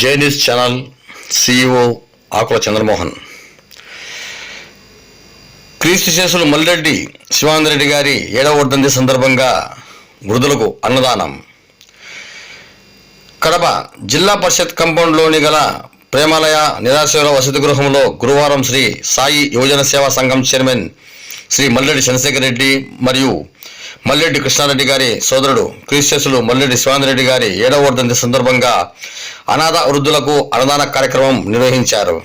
జే news channel CEO ఆకుల చంద్రమోహన్. క్రీస్తు శేషులు మల్లిరెడ్డి శివానందరెడ్డి గారి 7వ వర్ధంతి సందర్భంగా వృద్ధులకు అన్నదానం. కడప జిల్లా పరిషత్ కాంపౌండ్లోని గల ప్రేమాలయ నిరాశ్రయుల వసతి గృహంలో గురువారం శ్రీ సాయి యువజన సేవా సంఘం చైర్మన్ శ్రీ మల్లిరెడ్డి చంద్రశేఖర్ రెడ్డి మరియు మల్లిరెడ్డి కృష్ణారెడ్డి గారి సోదరుడు క్రీస్తుశేషులు మల్లిరెడ్డి శివానందరెడ్డి గారి 7వ వర్ధంతి సందర్భంగా అనాథ వృద్ధులకు అన్నదాన కార్యక్రమం నిర్వహించారు.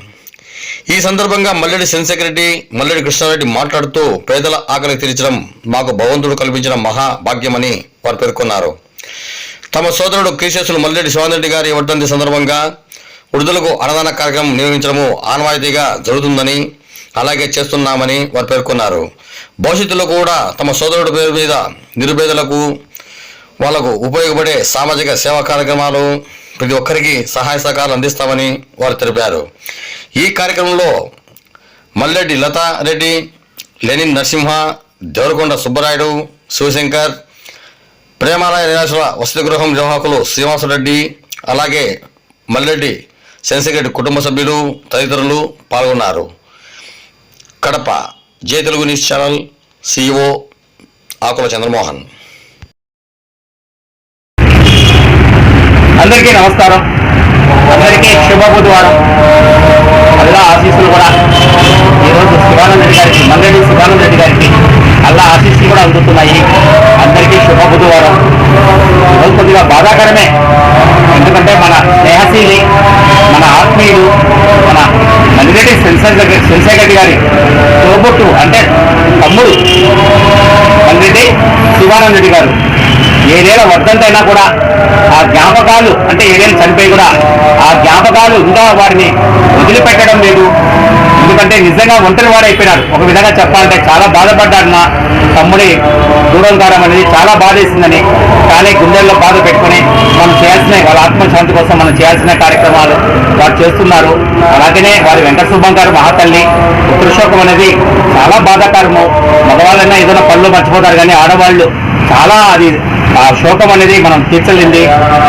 ఈ సందర్భంగా మల్లిరెడ్డి చంద్రశేఖర్ రెడ్డి, మల్లిరెడ్డి కృష్ణారెడ్డి మాట్లాడుతూ పేదల ఆకలి తీర్చడం మాకు భగవంతుడు కల్పించిన మహాభాగ్యమని వారు పేర్కొన్నారు. తమ సోదరుడు క్రీస్తుశేషులు మల్లిరెడ్డి శివానందరెడ్డి గారి వర్ధంతి సందర్భంగా వృద్ధులకు అన్నదాన కార్యక్రమం నిర్వహించడము ఆనవాయితీగా జరుగుతుందని, అలాగే చేస్తున్నామని వారు పేర్కొన్నారు. భవిష్యత్తులో కూడా తమ సోదరుడి పేరు మీద నిరుపేదలకు వాళ్లకు ఉపయోగపడే సామాజిక సేవా కార్యక్రమాలు ప్రతి ఒక్కరికి సహాయ సహకారాలు అందిస్తామని వారు తెలిపారు. ఈ కార్యక్రమంలో మల్లిరెడ్డి లతారెడ్డి, లెనిన్ నరసింహ, దేవరకొండ సుబ్బరాయుడు, శివశంకర్, ప్రేమాలయ నిరాశ్రయుల వసతి గృహం నిర్వాహకులు శ్రీనివాసరెడ్డి, అలాగే మల్లిరెడ్డి చంద్రశేఖర్ రెడ్డి కుటుంబ సభ్యులు తదితరులు పాల్గొన్నారు. కడప జే తెలుగు న్యూస్ ఛానల్ CEO ఆకుల చంద్రమోహన్. అందరికీ నమస్కారం. అందరికీ శుభ బుధవారం. అల్లా ఆశీస్సులు కూడా ఈరోజు శివానందరెడ్డి గారికి, మల్లిరెడ్డి శివానందరెడ్డి గారికి అల్లా ఆశీస్సులు కూడా అందుతున్నాయి. అందరికీ శుభ బుధవారం. ఈరోజు కొద్దిగా బాధాకరమే, ఎందుకంటే మన స్నేహశీలి, మన ఆత్మీయుడు, మన మల్లిరెడ్డి చంద్రశేఖర్ రెడ్డి గారి తోబుట్టు అంటే తమ్ముడు మల్లిరెడ్డి శివానందరెడ్డి గారు 7 ఏళ్ల వర్ధంతైనా కూడా ఆ జ్ఞాపకాలు, అంటే 7 ఏళ్ళు చనిపోయి కూడా ఆ జ్ఞాపకాలు ఇంకా వారిని వదిలిపెట్టడం లేదు. ఎందుకంటే నిజంగా ఒంటరి వాడు అయిపోయినాడు. ఒక విధంగా చెప్పాలంటే చాలా బాధపడ్డాడు. నా తమ్ముడి దూరం కావడం అనేది చాలా బాధేసిందని, కానీ గుండెల్లో బాధ పెట్టుకుని మనం చేయాల్సిన, వాళ్ళ ఆత్మశాంతి కోసం మనం చేయాల్సిన కార్యక్రమాలు వారు చేస్తున్నారు. అలాగనే వారి వెంకట సుబ్బం గారు మహాతల్లి పుత్రశోకం అనేది చాలా బాధాకరము. మగవాళ్ళైనా ఏదైనా పనులు మర్చిపోతారు, కానీ ఆడవాళ్ళు చాలా అది ఆ శోకం అనేది మనం తీర్చలేంది.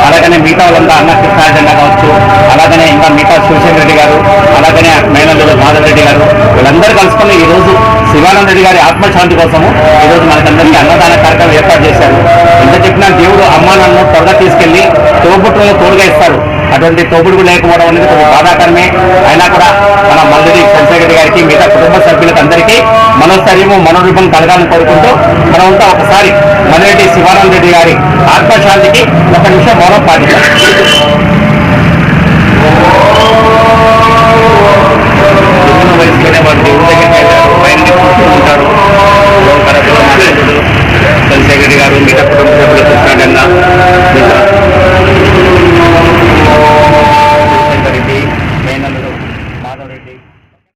అలాగనే మిగతా వాళ్ళంతా అన్న కృష్ణారెడ్డి కావచ్చు, అలాగనే ఇంకా మిగతా శివశంకర్ రెడ్డి గారు, అలాగనే మేనల్లుడు మాధవ్ రెడ్డి గారు, వీళ్ళందరూ కలుసుకుని ఈరోజు శివానందరెడ్డి గారి ఆత్మశాంతి కోసము ఈరోజు మనకందరికీ అన్నదాన కార్యక్రమం ఏర్పాటు చేశారు. ఎంత చెప్పినా దేవుడు అమ్మ నన్ను త్వరగా తీసుకెళ్లి తోబుట్టులో తోడుగా ఇస్తారు. అటువంటి తోబుడు లేకపోవడం అనేది కొంచెం బాధాకరమే. అయినా కూడా మన మల్లిరెడ్డి చంద్రశేఖర్ రెడ్డి గారికి, మిగతా కుటుంబ సభ్యులకు అందరికీ మనోస్థైర్యము, మనోరూపం కలగాలని కోరుకుంటూ మనమంతా ఒకసారి మల్లిరెడ్డి శివానందరెడ్డి గారి ఆత్మశాంతికి 1 నిమిషం మౌనం పాటించాలి.